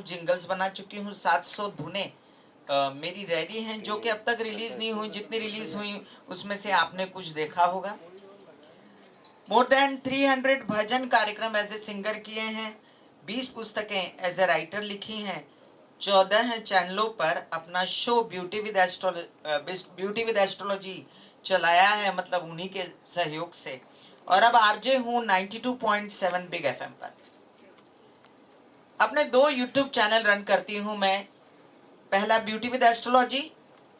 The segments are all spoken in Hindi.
हूँ, जिंगल्स बना चुकी हूँ, 700 धुनें मेरी रेडी हैं जो कि अब तक रिलीज नहीं हुई। जितनी रिलीज हुई उसमें से आपने कुछ देखा होगा। मोर देन 300 भजन कार्यक्रम एज ए सिंगर किए हैं, 20 पुस्तकें एज ए राइटर लिखी हैं, 14 चैनलों पर अपना शो ब्यूटी विद एस्ट्रोलॉजी चलाया है, मतलब उन्हीं के सहयोग से। और अब आरजे हूँ 92.7 बिग एफएम पर। अपने 2 यूट्यूब चैनल रन करती हूँ मैं। पहला ब्यूटी विद एस्ट्रोलॉजी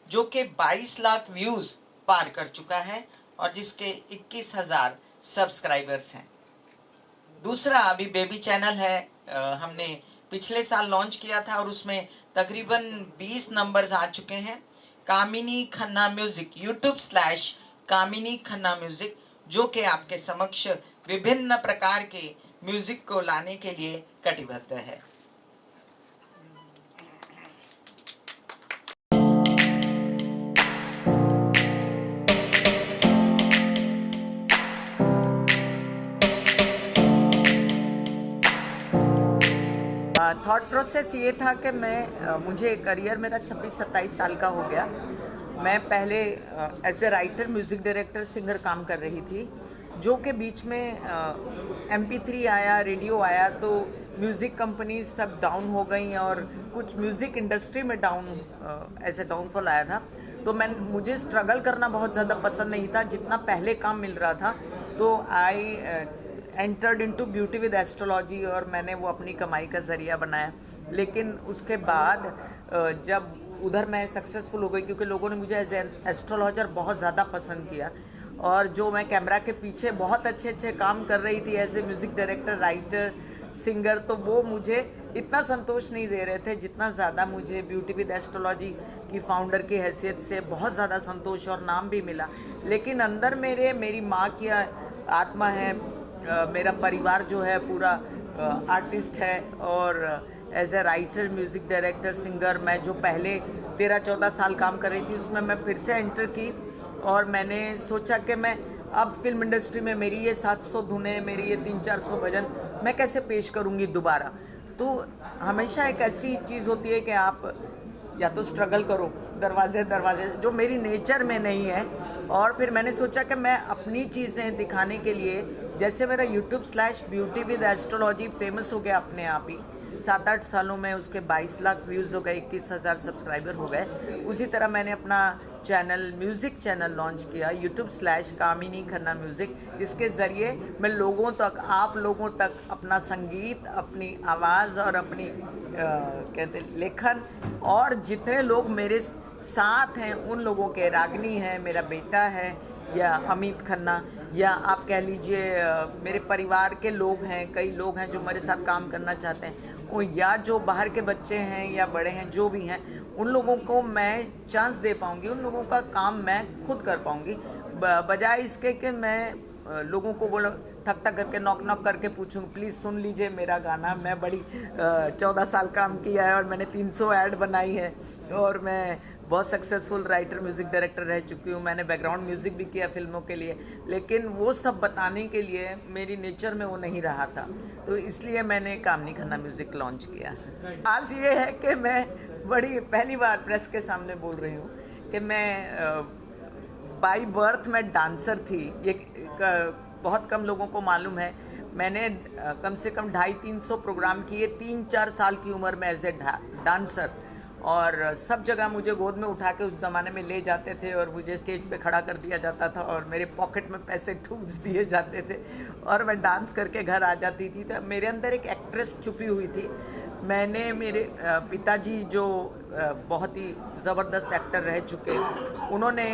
जो कि 22 लाख व्यूज पार कर चुका है और जिसके 21,000 सब्सक्राइबर्स हैं। दूसरा अभी बेबी चैनल है, हमने पिछले साल लॉन्च किया था और उसमें तकरीबन 20 नंबर्स आ चुके हैं। कामिनी खन्ना म्यूजिक, YouTube/कामिनी खन्ना म्यूजिक, जो कि आपके समक्ष विभिन्न प्रकार के म्यूजिक को लाने के लिए कटिबद्ध है। थॉट प्रोसेस ये था कि मुझे करियर मेरा 26-27 साल का हो गया। मैं पहले as a writer, music director, singer काम कर रही थी, जो कि बीच में MP3 आया, रेडियो आया, तो म्यूज़िक कंपनीज सब डाउन हो गई और कुछ म्यूज़िक इंडस्ट्री में ऐसे डाउनफॉल आया था। तो मुझे स्ट्रगल करना बहुत ज़्यादा पसंद नहीं था। जितना पहले काम मिल रहा था तो I entered into beauty with astrology और मैंने वो अपनी कमाई का ज़रिया बनाया। लेकिन उसके बाद जब उधर मैं सक्सेसफुल हो गई, क्योंकि लोगों ने मुझे एज एस्ट्रोलॉजर बहुत ज़्यादा पसंद किया और जो मैं कैमरा के पीछे बहुत अच्छे काम कर रही थी as a music director, writer, singer, तो वो मुझे इतना संतोष नहीं दे रहे थे जितना ज़्यादा मुझे ब्यूटी विद एस्ट्रोलॉजी की फाउंडर की हैसियत से बहुत ज़्यादा संतोष और नाम भी मिला। लेकिन अंदर मेरी माँ की आत्मा है, मेरा परिवार जो है पूरा आर्टिस्ट है और as a writer, music director, singer, मैं जो पहले 13-14 साल काम कर रही थी उसमें मैं फिर से एंटर की और मैंने सोचा कि मैं अब फिल्म इंडस्ट्री में मेरी ये 700 धुनें, मेरी ये 300-400 भजन मैं कैसे पेश करूँगी दोबारा। तो हमेशा एक ऐसी चीज़ होती है कि आप या तो स्ट्रगल करो, दरवाजे जो मेरी नेचर में नहीं है। और फिर मैंने सोचा कि मैं अपनी चीज़ें दिखाने के लिए, जैसे मेरा YouTube/ब्यूटी विद एस्ट्रोलॉजी फेमस हो गया अपने आप ही, 7-8 सालों में उसके 22 लाख व्यूज़ हो गए, 21,000 सब्सक्राइबर हो गए, उसी तरह मैंने अपना म्यूज़िक चैनल लॉन्च किया YouTube/कामिनी खन्ना म्यूज़िक। इसके ज़रिए मैं आप लोगों तक अपना संगीत, अपनी आवाज़ और अपनी लेखन और जितने लोग मेरे साथ हैं उन लोगों के, रागनी है, मेरा बेटा है, या अमित खन्ना, या आप कह लीजिए मेरे परिवार के लोग हैं, कई लोग हैं जो मेरे साथ काम करना चाहते हैं, या जो बाहर के बच्चे हैं या बड़े हैं, जो भी हैं, उन लोगों को मैं चांस दे पाऊँगी, उन लोगों का काम मैं खुद कर पाऊँगी, बजाय इसके कि मैं लोगों को बोलो थक करके नॉक करके पूछूँ प्लीज़ सुन लीजिए मेरा गाना। मैं बड़ी 14 साल काम किया है और मैंने 300 ऐड बनाई है और मैं बहुत सक्सेसफुल राइटर, म्यूज़िक डायरेक्टर रह चुकी हूँ। मैंने बैकग्राउंड म्यूज़िक भी किया फिल्मों के लिए, लेकिन वो सब बताने के लिए मेरी नेचर में वो नहीं रहा था, तो इसलिए मैंने कामिनी खन्ना म्यूज़िक लॉन्च किया। आज ये है कि मैं बड़ी पहली बार प्रेस के सामने बोल रही हूँ कि मैं बाई बर्थ मैं डांसर थी। ये बहुत कम लोगों को मालूम है। मैंने कम से कम 250-300 प्रोग्राम किए 3-4 साल की उम्र में एज ए डांसर, और सब जगह मुझे गोद में उठा के उस ज़माने में ले जाते थे और मुझे स्टेज पे खड़ा कर दिया जाता था और मेरे पॉकेट में पैसे ठूस दिए जाते थे और मैं डांस करके घर आ जाती थी। तो मेरे अंदर एक एक्ट्रेस छुपी हुई थी। मैंने मेरे पिताजी जो बहुत ही ज़बरदस्त एक्टर रह चुके, उन्होंने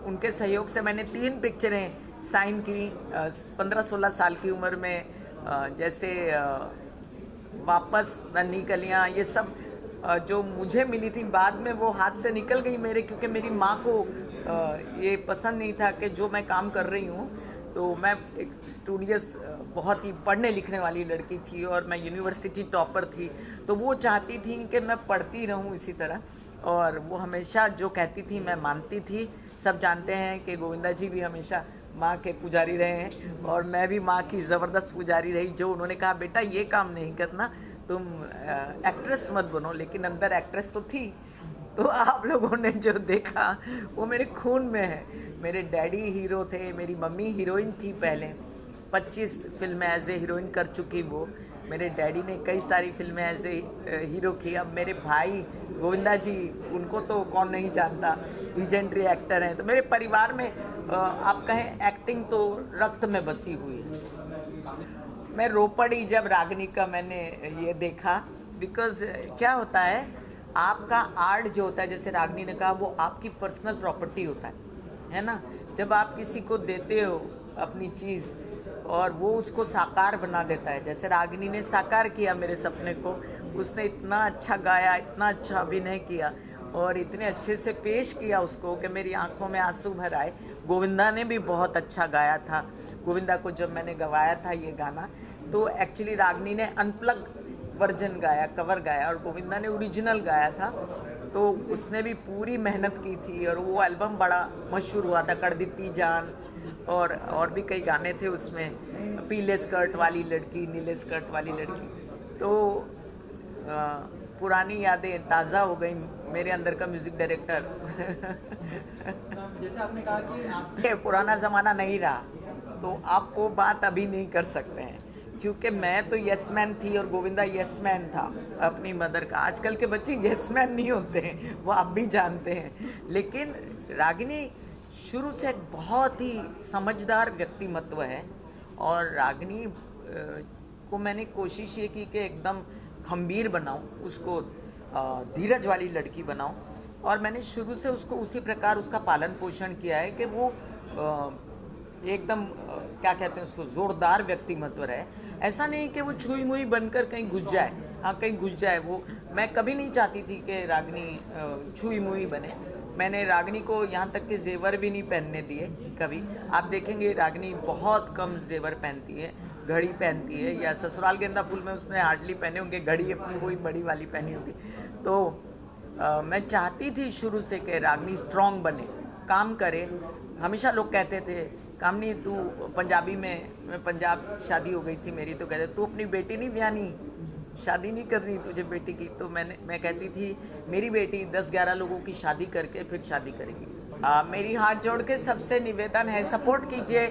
उनके सहयोग से मैंने 3 पिक्चरें साइन की 15-16 साल की उम्र में, जैसे वापस, नन्ही कलियाँ, ये सब जो मुझे मिली थी। बाद में वो हाथ से निकल गई मेरे, क्योंकि मेरी माँ को ये पसंद नहीं था कि जो मैं काम कर रही हूँ, तो मैं एक स्टूडियस, बहुत ही पढ़ने लिखने वाली लड़की थी और मैं यूनिवर्सिटी टॉपर थी, तो वो चाहती थी कि मैं पढ़ती रहूँ इसी तरह, और वो हमेशा जो कहती थी मैं मानती थी। सब जानते हैं कि गोविंदा जी भी हमेशा माँ के पुजारी रहे हैं और मैं भी माँ की ज़बरदस्त पुजारी रही। जो उन्होंने कहा बेटा ये काम नहीं करना, तुम एक्ट्रेस मत बनो, लेकिन अंदर एक्ट्रेस तो थी। तो आप लोगों ने जो देखा वो मेरे खून में है। मेरे डैडी हीरो थे, मेरी मम्मी हीरोइन थी पहले, 25 फिल्में एज ए हीरोइन कर चुकी वो। मेरे डैडी ने कई सारी फिल्में एज ए हीरो की। अब मेरे भाई गोविंदा जी, उनको तो कौन नहीं जानता, लीजेंडरी एक्टर हैं। तो मेरे परिवार में आप कहें एक्टिंग तो रक्त में बसी हुई है। मैं रो पड़ी जब रागनी का मैंने ये देखा, बिकॉज क्या होता है, आपका आर्ट जो होता है, जैसे रागनी ने कहा, वो आपकी पर्सनल प्रॉपर्टी होता है ना। जब आप किसी को देते हो अपनी चीज़ और वो उसको साकार बना देता है, जैसे रागिनी ने साकार किया मेरे सपने को। उसने इतना अच्छा गाया, इतना अच्छा अभिनय किया और इतने अच्छे से पेश किया उसको कि मेरी आंखों में आंसू भर आए। गोविंदा ने भी बहुत अच्छा गाया था। गोविंदा को जब मैंने गवाया था ये गाना, तो एक्चुअली रागिनी ने अनप्लग वर्जन गाया, कवर गाया, और गोविंदा ने ओरिजिनल गाया था। तो उसने भी पूरी मेहनत की थी और वो एल्बम बड़ा मशहूर हुआ था। कर दी जान और भी कई गाने थे उसमें, पीले स्कर्ट वाली लड़की, नीले स्कर्ट वाली लड़की। तो पुरानी यादें ताज़ा हो गई। मेरे अंदर का म्यूज़िक डायरेक्टर जैसे आपने कहा कि आप ये पुराना ज़माना नहीं रहा, तो आप वो बात अभी नहीं कर सकते हैं, क्योंकि मैं तो यस मैन थी और गोविंदा यस मैन था अपनी मदर का। आजकल के बच्चे यस मैन नहीं होते हैं, वो आप भी जानते हैं। लेकिन रागिनी शुरू से एक बहुत ही समझदार व्यक्तिमत्व है, और रागिनी को मैंने कोशिश ये की कि एकदम खंबीर बनाऊं, उसको धीरज वाली लड़की बनाऊं। और मैंने शुरू से उसको उसी प्रकार उसका पालन पोषण किया है कि वो एकदम क्या कहते हैं उसको, ज़ोरदार व्यक्तिमत्व रहे। ऐसा नहीं कि वो छुई मुई बनकर कहीं घुस जाए। हाँ, कहीं घुस जाए वो। मैं कभी नहीं चाहती थी कि रागिनी छुई मुई बने। मैंने रागिनी को यहाँ तक कि जेवर भी नहीं पहनने दिए कभी। आप देखेंगे रागिनी बहुत कम जेवर पहनती है, घड़ी पहनती है, या ससुराल गेंदा फूल में उसने हार्डली पहने होंगे, घड़ी अपनी कोई बड़ी वाली पहनी होगी। तो मैं चाहती थी शुरू से कि रागिनी स्ट्रॉन्ग बने, काम करे। हमेशा लोग कहते थे, कामनी तू पंजाबी में, मैं पंजाब शादी हो गई थी मेरी, तो कहते तू अपनी बेटी नहीं ब्यानी, शादी नहीं करनी तुझे बेटी की। तो मैं कहती थी मेरी बेटी 10-11 लोगों की शादी करके फिर शादी करेगी। मेरी हाथ जोड़ के सबसे निवेदन है, सपोर्ट कीजिए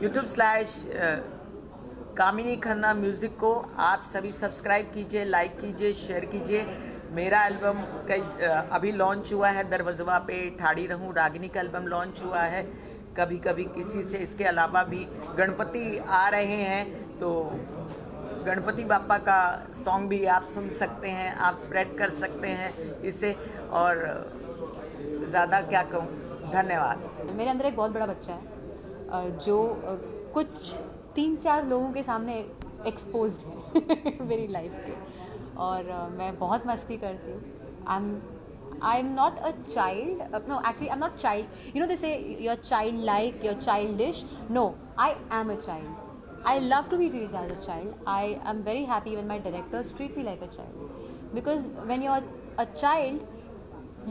YouTube/ कामिनी खन्ना म्यूज़िक को। आप सभी सब्सक्राइब कीजिए, लाइक कीजिए, शेयर कीजिए। मेरा एल्बम अभी लॉन्च हुआ है, दरवाज़ा पे ठाड़ी रहूं। रागिनी का एल्बम लॉन्च हुआ है, कभी कभी किसी से। इसके अलावा भी गणपति आ रहे हैं, तो गणपति बापा का सॉन्ग भी आप सुन सकते हैं, आप स्प्रेड कर सकते हैं इसे। और ज़्यादा क्या कहूँ, धन्यवाद। मेरे अंदर एक बहुत बड़ा बच्चा है जो कुछ 3-4 लोगों के सामने एक्सपोज्ड है मेरी लाइफ के, और मैं बहुत मस्ती करती हूँ। I am not a child, no actually I am not child. You know they say your child like, your childish. No, I am a child. I love to be treated as a child. I am very happy when my directors treat me like a child, because when you're a child,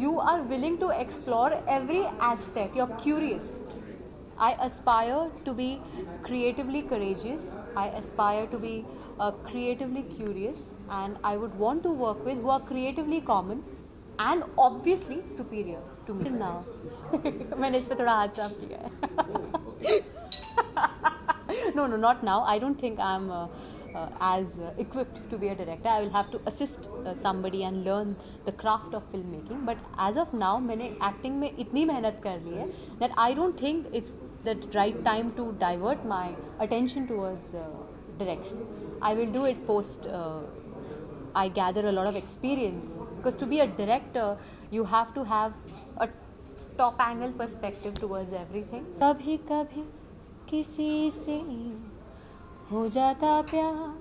you are willing to explore every aspect. You're curious. I aspire to be creatively courageous. I aspire to be creatively curious, and I would want to work with who are creatively common and obviously superior to me. Now, मैंने इस पे थोड़ा हाथ साफ किया है. No, not now. I don't think I'm as equipped to be a director. I will have to assist somebody and learn the craft of filmmaking. But as of now, मैंने acting में इतनी मेहनत कर ली है that I don't think it's the right time to divert my attention towards direction. I will do it post I gather a lot of experience, because to be a director, you have to have a top angle perspective towards everything. कभी कभी किसी से हो जाता प्यार,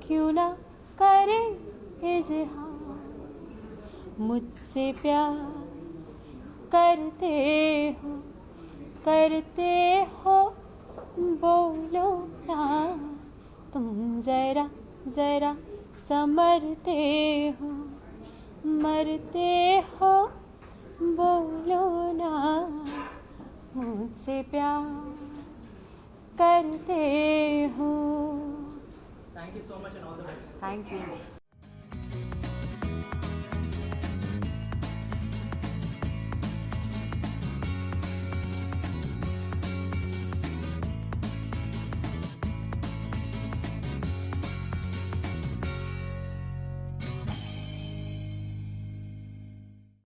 क्यों ना करे इज़हार, मुझसे प्यार करते हो बोलो ना, तुम ज़रा समरते मरते हो बोलो ना, मुझसे प्यार करते हो। Thank you so so much and all the best. Thank you